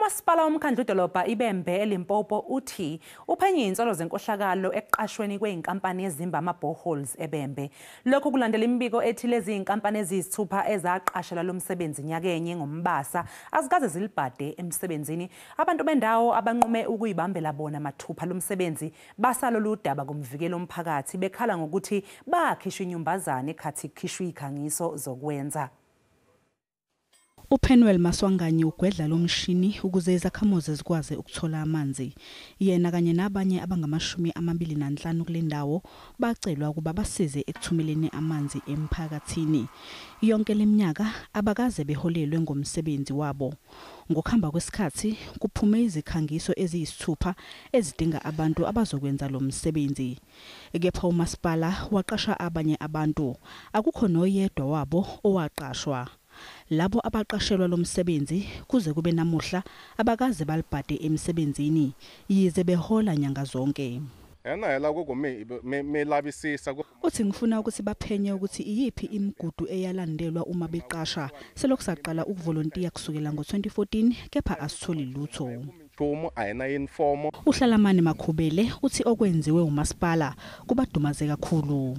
UMasipala womkhandludolobha iVhembe eLimpopo uthi Uphenya izinsolo zenkohlakalo ekuqashweni kweziNkampani ezimba amaBoreholes eVhembe. Lokhu kulandela imibiko ethi leziNkampani eziyisithupha ezaqashelwa lomsebenzi nyakenye ngoMbasa azikaze zilubhade emsebenzini. Abantu bendawo abanqume ukuzibambela bona mathupha lomsebenzi basalo ludaba kumvikelo umphakathi bekhala ngokuthi bakhishwa inyumbazane ekhathi kukhishwa ikhangiso zokwenza. Uphenya maswanganye ugwedla lomshini ukuze izakhamuzi zikwazi ukuthola amanzi. Yena kanye nabanye abangama-25 kule ndawo bacelwa ukuba basize ekuthumeleni amanzi emphakathini. Yonke leminyaka abakaze beholelwe ngomsebenzi wabo. Ngokuhamba kwesikhathi kuphume izikhangiso eziyisithupha ezidinga abantu abazokwenza lo msebenzi. Kepha uMasipala waqasha abanye abantu. Akukho noyedwa wabo owaqashwa. Labo abaqashelwa lomsebenzi kuze kube namuhla abakaze balubhade emsebenzini yize behola nyanga zonke. Uthi ngifuna ukuthi baphenye ukuthi iyiphi imigudu eyalandelwa uma beqasha selokhu saqala ukuvolontiya kusukela ngo-2014 kepha asitholi lutho. Uhlalamane Makhubele uthi okwenziwe uMasipala kubadumaze kakhulu.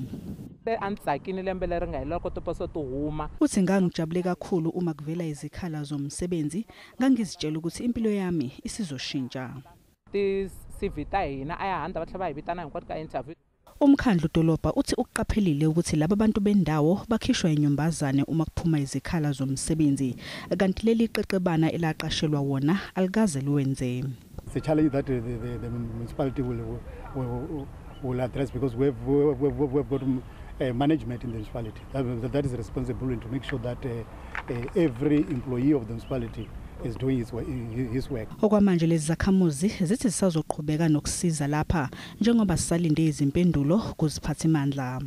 Uthi ngangijabule kakhulu uma kuvela izikhala zomsebenzi ngangizitshela ukuthi impilo yami isizoshintsha. Umkhandludolobha uthi uqaphelile ukuthi laba bantu bendawo bakhishwa inyumbazane uma kuphuma izikhala zomsebenzi kanti leli qeqebana elaqashelwa wona alikaze luwenze. It's a challenge that the municipality will address because we've got management in the municipality that is responsible to make sure that every employee of the municipality is doing his work. Okwamanje lezi zakhamuzi zithi zisazoqhubeka nokusiza lapha njengoba sisalinde izimpendulo kuziphathimandla.